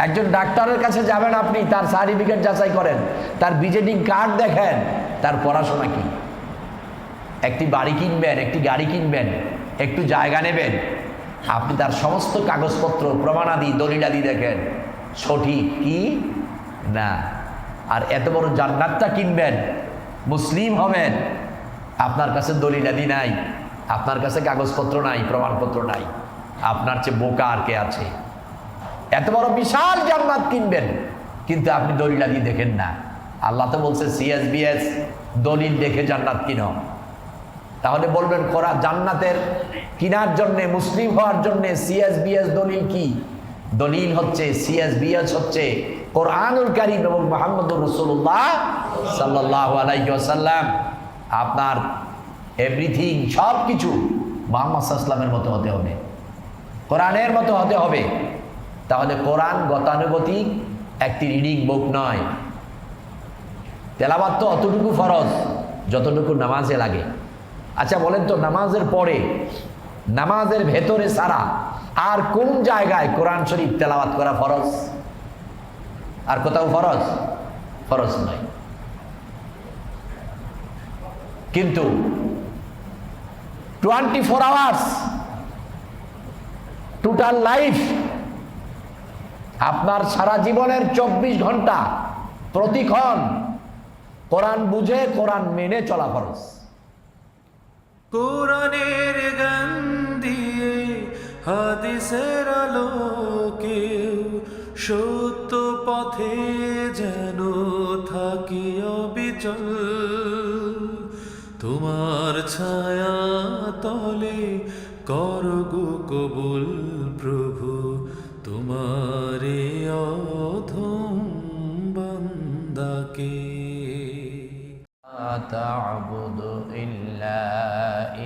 একজন ডাক্তারের কাছে যাবেন আপনি, তার সার্টিফিকেট যাচাই করেন, তার ভিজিটিং কার্ড দেখেন, তার পড়াশোনা কি। একটি বাড়ি কিনবেন, একটি গাড়ি কিনবেন, একটু জায়গা নেবেন, আপনি তার সমস্ত কাগজপত্র, প্রমাণাদি, দলিলাদি দেখেন সঠিক কি না। আর এত বড় জান্নাতটা কিনবেন, মুসলিম হবেন, আপনার কাছে দলিলাদি নাই, আপনার কাছে কাগজপত্র নাই, প্রমাণপত্র নাই, আপনার চেয়ে বোকা আর কে আছে। এত বড় বিশাল জান্নাত কিনবেন, কিন্তু আপনি দলিলাদি দেখেন না। আল্লাহ তো বলছে সিএসবিএস দলিল দেখে জান্নাত কিনো। তাহলে বলবেন কোরআন জান্নাতের কিনার জন্যে, মুসলিম হওয়ার জন্যে সিএসবিএস দলিল কি? দলিল হচ্ছে, সিএসবিএস হচ্ছে কোরআনুল কারীম এবং মুহাম্মদুর রাসূলুল্লাহ সাল্লাল্লাহু আলাইহি ওয়াসাল্লাম। আপনার এভরিথিং, সব কিছু মুহাম্মদ সাল্লাল্লাহু আলাইহি ওয়াসাল্লামের মতো হতে হবে, কোরআনের মতো হতে হবে। তাহলে কোরআন গতানুগতিক একটি রিডিং বুক নয়। তেলাওয়াত তো অতটুকু ফরজ যতটুকু নামাজে লাগে। আচ্ছা বলেন তো, নামাজের পরে, নামাজের ভেতরে ছাড়া আর কোন জায়গায় কোরআন শরীফ তেলাওয়াত করা ফরজ? আর কোথাও ফরজ ফরজ নয়। কিন্তু 24 আওয়ার্স টোটাল লাইফ, আপনার সারা জীবনের 24 ঘন্টা প্রতিক্ষণ কোরআন বুঝে, কোরআন মেনে চলা ফরজ। কোরআনের গান দিয়ে, হাদিসের আলোকে সত্য পথে যেন থাকি অবিচল। তোমার ছায়া তলে করগো কবুল প্রভু, তোমারে অধম বান্দাকে। تعبد إلا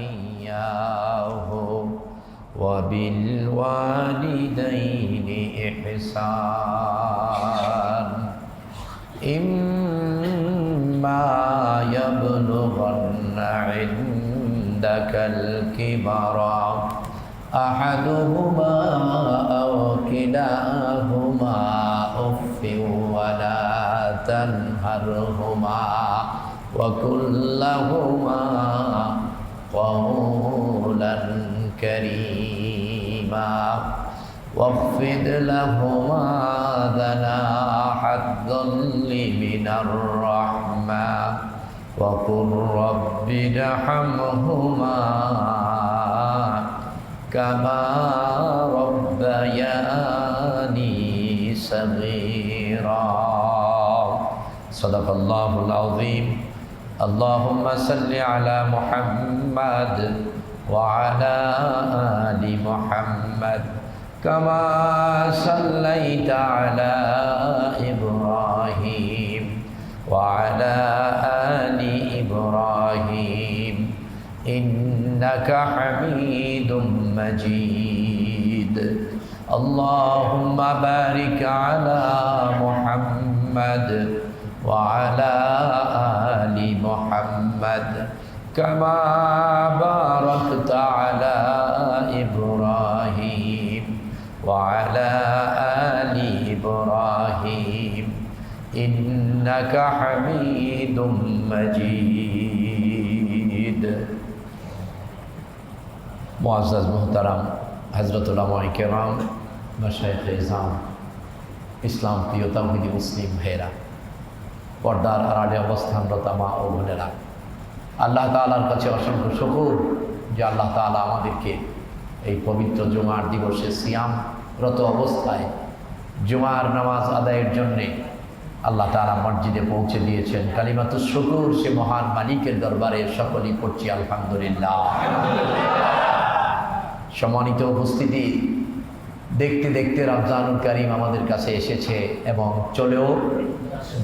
إياه وبالوالدين إحسان إما يبلغن عندك الكبر أحدهما أو كلاهما أف ولا تنهرهما وقل لهما قولا كريما واخفض لهما جناح الذل من الرحمة وقل رب ارحمهما كما ربياني صغيرا صدق الله العظيم اللهم صل على محمد وعلى آل محمد كما صليت على إبراهيم وعلى آل إبراهيم إنك حميد مجيد اللهم بارك على محمد وعلى آل محمد كما باركت على إبراهيم وعلى آل إبراهيم إنك حميد مجيد معزز محترم حضرت علماء کرام مشایخ اعظام ইসলাম প্রিয় তাওহীদি মুসলিম ভাইরা, পর্দার আড়ালে অবস্থানরত মা ও বোনেরা, আল্লাহ তাআলার কাছে অসংখ্য শুকর যে আল্লাহ তাআলা আমাদেরকে এই পবিত্র জুমার দিবসে সিয়ামরত অবস্থায় জুমার নামাজ আদায়ের জন্যে আল্লাহ তাআলা মসজিদে পৌঁছে দিয়েছেন। কালিমাতুশ শুকর সে মহান মালিকের দরবারে সকলেই পড়ছি আলহামদুলিল্লাহ। সম্মানিত উপস্থিতি, দেখতে দেখতে রমজানুল কারীম আমাদের কাছে এসেছে এবং চলেও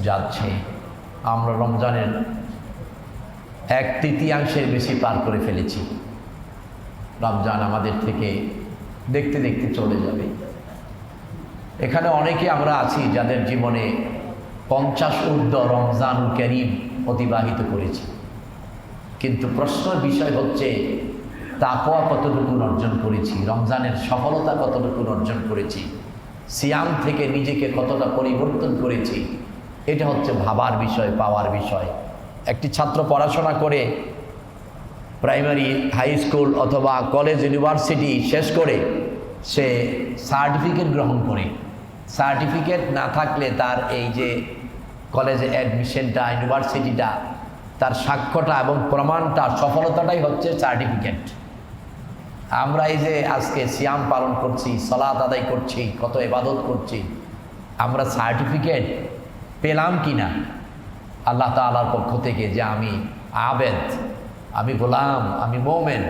যাচ্ছে। আমরা রমজানের 1/3 বেশি পার করে ফেলেছি। রমজান আমাদের থেকে দেখতে দেখতে চলে যাবে। এখানে অনেকে আমরা আছি যাদের জীবনে 50 ঊর্ধ্ব রমজানুল কারীম অতিবাহিত করেছি, কিন্তু প্রশ্নের বিষয় হচ্ছে তাকওয়া কতটুকু অর্জন করেছি, রমজানের সফলতা কতটুকু অর্জন করেছি। সিয়াম থেকে নিজেকে কতটা পরিবর্তন করেছি, এটা হচ্ছে ভাবার বিষয়, পাওয়ার বিষয়। একটি ছাত্র পড়াশোনা করে প্রাইমারি, হাই স্কুল অথবা কলেজ, ইউনিভার্সিটি শেষ করে সে সার্টিফিকেট গ্রহণ করে। সার্টিফিকেট না থাকলে তার এই যে কলেজে অ্যাডমিশনটা, ইউনিভার্সিটিটা, তার সাক্ষ্যটা এবং প্রমাণটা, সফলতাটাই হচ্ছে সার্টিফিকেট। আমরা এই যে আজকে সিয়াম পালন করছি, সালাত আদায় করছি, কত ইবাদত করছি, আমরা সার্টিফিকেট পেলাম কি না আল্লাহ তাআলার পক্ষ থেকে যে আমি আবেদ, আমি গোলাম, আমি মোমেন,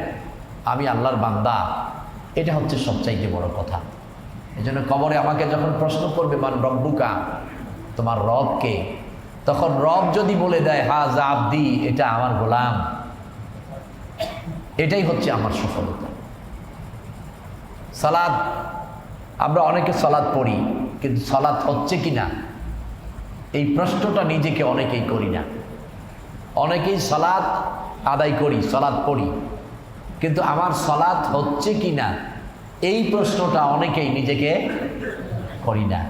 আমি আল্লাহর বান্দা? এটা হচ্ছে সবচাইতে বড় কথা। এই জন্য কবরে আমাকে যখন প্রশ্ন করবে মান রব্বুকা, তোমার রব কে, তখন রব যদি বলে দেয় হাযা আবদি, এটা আমার গোলাম, এটাই হচ্ছে আমার সফলতা। সালাত, আমরা অনেকে সালাত পড়ি, কিন্তু সালাত হচ্ছে কি না এই প্রশ্নটা নিজেকে অনেকেই করি না। অনেকেই সালাত আদায় করি, সালাত পড়ি, কিন্তু আমার সালাত হচ্ছে কি না এই প্রশ্নটা অনেকেই নিজেকে করি না।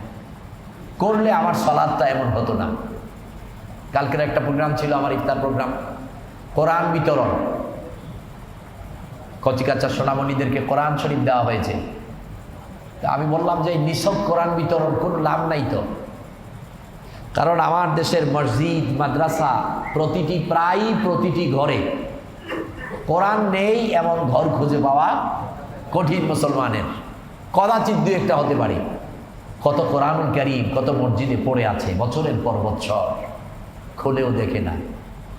করলে আমার সালাতটা এমন হতো না। কালকের একটা প্রোগ্রাম ছিল আমার, ইফতার প্রোগ্রাম, কোরআন বিতরণ। কচিকাচা সোনামণিদেরকে কোরআন শরীফ দেওয়া হয়েছে। তা আমি বললাম যে এই নিছক কোরআন বিতরণ কোনো লাভ নাই তো, কারণ আমার দেশের মসজিদ, মাদ্রাসা, প্রায় প্রতিটি ঘরে কোরআন নেই এমন ঘর খুঁজে পাওয়া কঠিন মুসলমানের। কদাচিৎ দু একটা হতে পারে। কত কোরআনুল কারীম কত মসজিদে পড়ে আছে বছরের পর বছর, খুলেও দেখে না,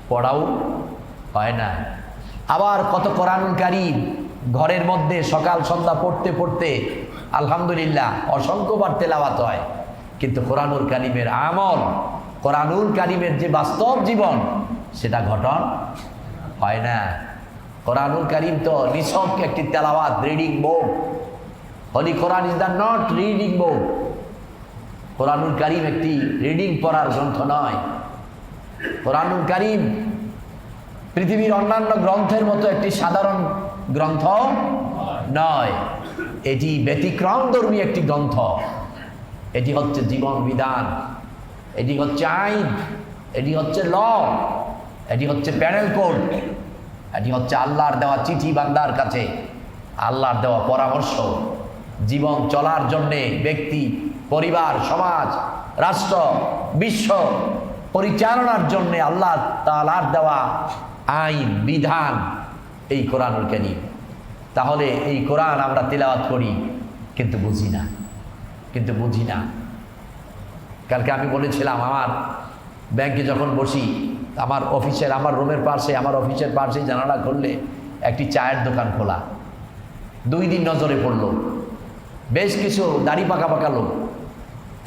পড়াও হয় না। আবার কত কোরআনুল কারীম ঘরের মধ্যে সকাল সন্ধ্যা পড়তে পড়তে আলহামদুলিল্লাহ অসংখ্যবার তেলাওয়াত হয়, কিন্তু কোরআনুল কারীমের আমল, কোরআনুল কারীমের যে বাস্তব জীবন, সেটা গঠন হয় না। কোরআনুল কারীম তো নিছক একটি তেলাওয়াত, reading book. Holy Quran is the not reading book. কোরআনুল কারীম একটি রিডিং পড়ার গ্রন্থ নয়। কোরআনুল কারীম পৃথিবীর অন্যান্য গ্রন্থের মতো একটি সাধারণ গ্রন্থ নয়। এটি ব্যতিক্রমধর্মী একটি গ্রন্থ। এটি হচ্ছে জীবন বিধান, এটি হচ্ছে আইন, এটি হচ্ছে ল, এটি হচ্ছে প্যানেল কোড, এটি হচ্ছে আল্লাহর দেওয়া চিঠি বান্দার কাছে, আল্লাহর দেওয়া পরামর্শ। জীবন চলার জন্যে ব্যক্তি, পরিবার, সমাজ, রাষ্ট্র, বিশ্ব পরিচালনার জন্যে আল্লাহ তাআলার দেওয়া আইন, বিধান, এই কোরআনুল কারীম। তাহলে এই কোরআন আমরা তিলাওয়াত করি, কিন্তু বুঝি না, কালকে আমি বলেছিলাম, আমার ব্যাংকে যখন বসি, আমার রুমের পাশে, আমার অফিসের পাশে জানালা খুললে একটি চায়ের দোকান খোলা। 2 দিন নজরে পড়ল, বেশ কিছু দাড়ি পাকা পাকা লোক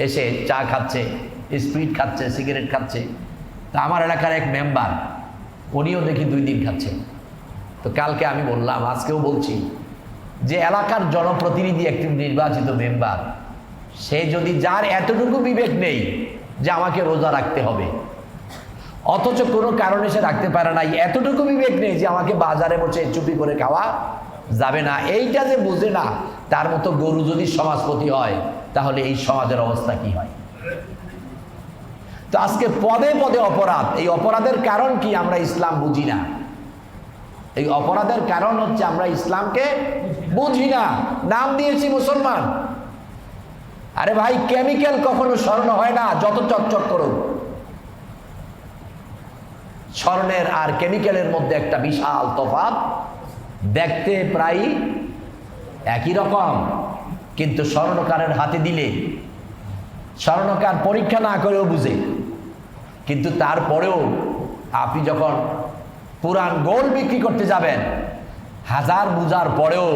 এসে চা খাচ্ছে, স্প্রিট খাচ্ছে, সিগারেট খাচ্ছে। তা আমার এলাকার এক মেম্বার, উনিও দেখি 2 দিন খাচ্ছেন। তো কালকে আমি বললাম, আজকেও বলছি, যে এলাকার জনপ্রতিনিধি, একটি নির্বাচিত মেম্বার, সে যদি, যার এতটুকু বিবেক নেই যে আমাকে রোজা রাখতে হবে, অথচ কোনো কারণে সে রাখতে পারে না, এতটুকু বিবেক নেই যে আমাকে বাজারে বসে চুপি করে খাওয়া যাবে না, এইটা যে বুঝে না, তার মতো গরু যদি সমাজপতি হয়, তাহলে এই সমাজের অবস্থা কি হয়? তো আজকে পদে পদে অপরাধ। এই অপরাধের কারণ কি? আমরা ইসলাম বুঝি না। এই অপরাধের কারণ হচ্ছে আমরা ইসলামকে বুঝি না। নাম দিয়েছি মুসলমান। আরে ভাই, কেমিক্যাল কখনো স্বর্ণ হয় না, যত চকচক করুক। স্বর্ণের আর কেমিক্যালের মধ্যে একটা বিশাল তফাৎ। দেখতে প্রায় একই রকম, কিন্তু স্বর্ণকারের হাতে দিলে স্বর্ণকার পরীক্ষা না করেও বুঝে। কিন্তু তারপরেও আপনি যখন পুরান গোল্ড বিক্রি করতে যাবেন, 1000 বোঝার পরেও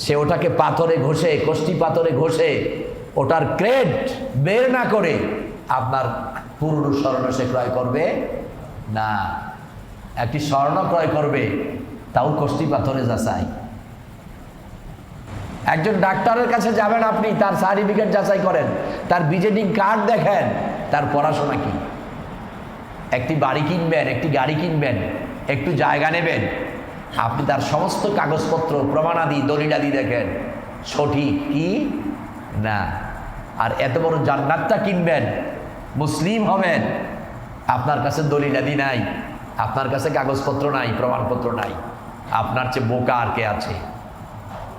সে ওটাকে পাথরে ঘষে, কষ্টি পাথরে ঘষে, ওটার ক্রেড বের না করে আপনার পুরনো স্বর্ণ সে ক্রয় করবে না। একটি স্বর্ণ ক্রয় করবে, তাও কষ্টি পাথরে যাচাই। একজন ডাক্তারের কাছে যাবেন আপনি, তার সার্টিফিকেট যাচাই করেন, তার ভিজিটিং কার্ড দেখেন, তার পড়াশোনা কি। একটি বাড়ি কিনবেন, একটি গাড়ি কিনবেন, একটু জায়গা নেবেন, আপনি তার সমস্ত কাগজপত্র, প্রমাণাদি, দলিলাদি দেখেন, সঠিক কি না। আর এত বড় জান্নাতটা কিনবেন, মুসলিম হবেন, আপনার কাছে দলিলাদি নাই, আপনার কাছে কাগজপত্র নাই, প্রমাণপত্র নাই, আপনার চেয়ে বোকা আর কে আছে?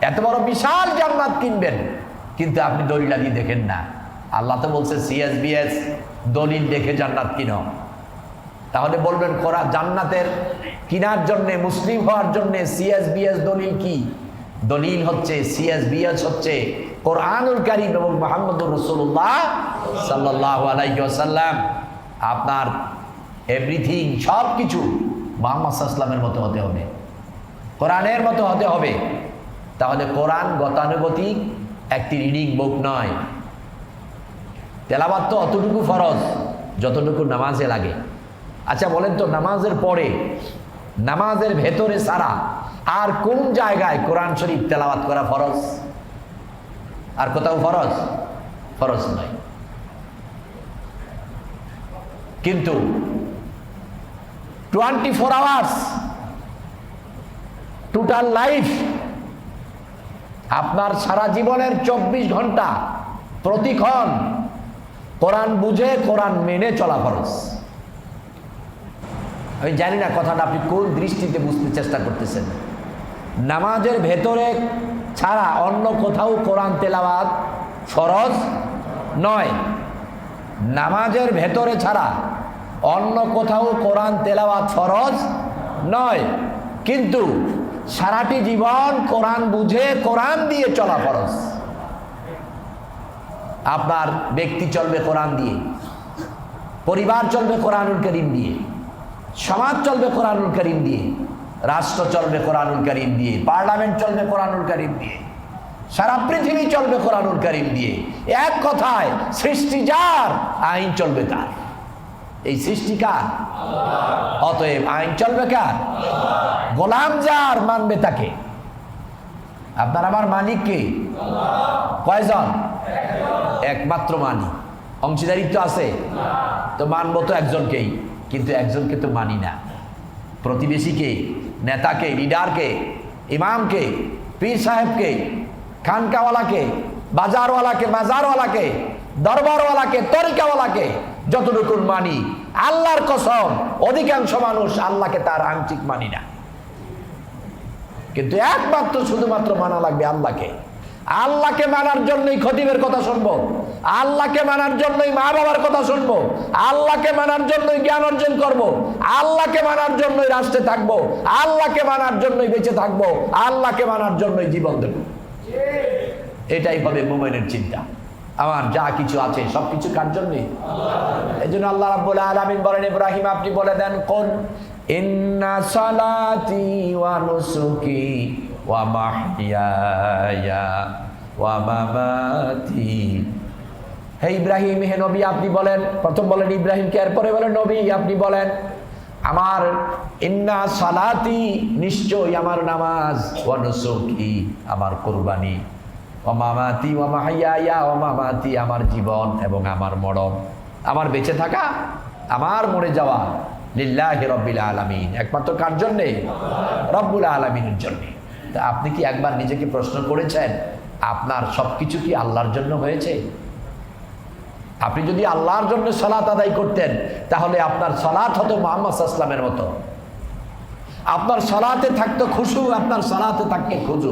এত বড় বিশাল জান্নাত কিনবেন কিন্তু আপনি দলিলাদি দেখেন না। আল্লাহ তো বলছে সিএসবিএস দলিল দেখে জান্নাত কিনো। তাহলে বলবেন কোরআন জান্নাতের কিনার জন্য, মুসলিম হওয়ার জন্য সিএসবিএস দলিল কি? দলিল হচ্ছে, সিএসবিএস হচ্ছে কোরআনুল কারীম এবং মুহাম্মদুর রাসূলুল্লাহ সাল্লাল্লাহু আলাইহি ওয়াসাল্লাম। আপনার এভরিথিং, সব কিছু মুহাম্মদ সাল্লাল্লাহু আলাইহি ওয়াসাল্লামের মতো হতে হবে, কোরআনের মতো হতে হবে। তাহলে কোরআন গতানুগতিক একটি রিডিং বুক নয়। তেলাওয়াত তো অতটুকু ফরজ যতটুকু নামাজে লাগে। আচ্ছা বলেন তো, নামাজের পরে, নামাজের ভেতরে ছাড়া আর কোন জায়গায় কোরআন শরীফ তেলাওয়াত করা ফরজ? আর কোথাও ফরজ? ফরজ নয়। কিন্তু 24 আওয়ার্স টোটাল লাইফ, আপনার সারা জীবনের 24 ঘন্টা প্রতিক্ষণ কোরআন বুঝে, কোরআন মেনে চলা ফরজ। আমি জানি না কথাটা আপনি কোন দৃষ্টিতে বুঝতে চেষ্টা করতেছেন। নামাজের ভেতরে ছাড়া অন্য কোথাও কোরআন তেলাওয়াত ফরজ নয়। নামাজের ভেতরে ছাড়া অন্য কোথাও কোরআন তেলাওয়াত ফরজ নয়, কিন্তু সারাটি জীবন কোরআন বুঝে, কোরআন দিয়ে চলা ফরজ। আপনার ব্যক্তি চলবে কোরআন দিয়ে, পরিবার চলবে কোরআনুল কারীম দিয়ে, সমাজ চলবে কোরআনুল কারীম দিয়ে, রাষ্ট্র চলবে কোরআনুল কারীম দিয়ে, পার্লামেন্ট চলবে কোরআনুল কারীম দিয়ে, সারা পৃথিবী চলবে কোরআনুল কারীম দিয়ে। এক কথায় সৃষ্টি যার, আইন চলবে তার। এই সৃষ্টি কার? অতএব আইন চলবে কার? গোলাম যার, মানবে তাকে। আপনার আমার মালিক কে? কয়জন? একমাত্র মালিক। অংশীদারিত্ব আছে তো মানবো তো একজনকেই, কিন্তু একজনকে তো মানি না। প্রতিবেশীকে, নেতাকে, লিডারকে, ইমামকে, পীর সাহেবকে, খানকাওয়ালাকে, বাজারওয়ালাকে, মাজারওয়ালাকে, দরবারওয়ালাকে, তরিকাওয়ালাকে যতটুকু মানি, আল্লাহর কসম অধিকাংশ মানুষ আল্লাহকে তার আংশিক মানি না। কিন্তু একমাত্র শুধুমাত্র মানা লাগবে আল্লাহকে। আল্লাহকে মানার জন্যই খতিবের কথা শুনবো, আল্লাহকে মানার জন্যই মা বাবার কথা শুনবো, আল্লাহকে মানার জন্যই জ্ঞান অর্জন করব, আল্লাহকে মানার জন্যই রাষ্ট্রে থাকবো, আল্লাহকে মানার জন্যই বেঁচে থাকবো, আল্লাহকে মানার জন্যই জীবন দেব। এটাই হবে মুমিনের চিন্তা। আমার যা কিছু আছে সবকিছু কার জন্য? এই জন্য আল্লাহ রাব্বুল আলামিন বলেন, ইব্রাহিম আপনি বলে দেন, কোন ইন্না সালাতি ওয়া নুসুকি ওয়া মাহইয়ায়া ওয়া মামাতি। হে ইব্রাহিম, হে নবী আপনি বলেন, প্রথম বলেন ইব্রাহিমকে, এরপরে বলেন নবী আপনি বলেন, আমার ইন্না সালাতি নিশ্চয় আমার নামাজ, ওয়া নুসুকি আমার কুরবানি, ওয়া মামাতি ওয়া মাহইয়ায়া ওয়া মামাতি আমার জীবন এবং আমার মরণ, আমার বেঁচে থাকা, আমার মরে যাওয়া, লিল্লাহি রাব্বিল আলামিন, একমাত্র কার জন্যে? রব্বুল আলামিনের জন্যে। তা আপনি কি একবার নিজেকে প্রশ্ন করেছেন আপনার সবকিছু কি আল্লাহর জন্য হয়েছে? আপনি যদি আল্লাহর জন্য সালাত আদায় করতেন তাহলে আপনার সালাত হতো মুহাম্মদ সাল্লাল্লাহু আলাইহি ওয়াসাল্লামের মতো। আপনার সালাতে থাকতো খুশু, আপনার সালাতে থাকতো খুজু।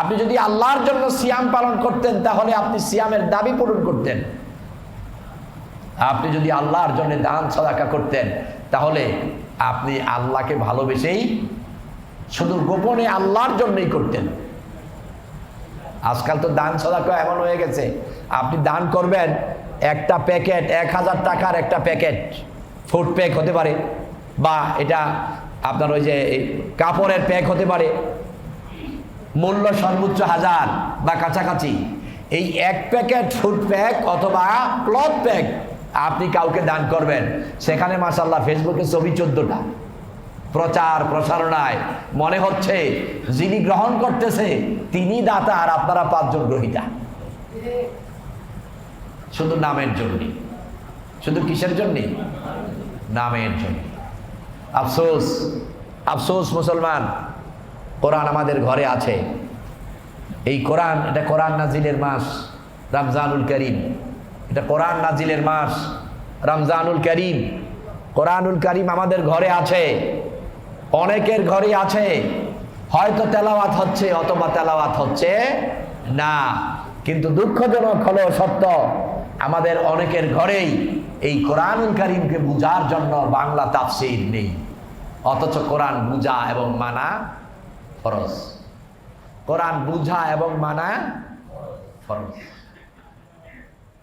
আপনি যদি আল্লাহর জন্য সিয়াম পালন করতেন তাহলে আপনি সিয়ামের দাবি পূরণ করতেন। আপনি যদি আল্লাহর জন্য দান সাদাকা করতেন তাহলে আপনি আল্লাহকে ভালোবেসেই শুধু গোপনে আল্লাহর জন্যই করতেন। আজকাল তো দান সাদাকা এমন হয়ে গেছে, আপনি দান করবেন একটা প্যাকেট, 1000 টাকার একটা প্যাকেট, ফুড প্যাক হতে পারে, বা এটা আপনার ওই যে কাপড়ের প্যাক হতে পারে, মূল্য সর্বোচ্চ 1000 বা কাছাকাছি। এই এক প্যাকেট ফুড প্যাক অথবা ক্লথ প্যাক আপনি কাউকে দান করবেন, সেখানে মাশাআল্লাহ ফেসবুকে ছবি 14টা, প্রচার প্রসারণায় মনে হচ্ছে যিনি গ্রহণ করতেছে তিনি দাতা আর আপনারা 5 জন গ্রহীতা। শুধু নামের জন্য, শুধু কিসের জন্য? নামের জন্য। আফসোস, আফসোস মুসলমান, কোরআন আমাদের ঘরে আছে। এই কোরআন, এটা কোরআন নাজিলের মাস, রমজানুল করিম, এটা কোরআন নাজিলের মাস রমজানুল করিম। কোরআনুল করিম আমাদের ঘরে আছে, অনেকের ঘরে আছে, হয়তো তেলাওয়াত হচ্ছে অথবা তেলাওয়াত হচ্ছে না। কিন্তু দুঃখজনক হলো সত্য, আমাদের অনেকের ঘরেই এই কোরআনুল করিমকে বুঝার জন্য বাংলা তাফসীর নেই, অথচ কোরআন বুঝা এবং মানা ফরজ। কোরআন বুঝা এবং মানা ফরজ।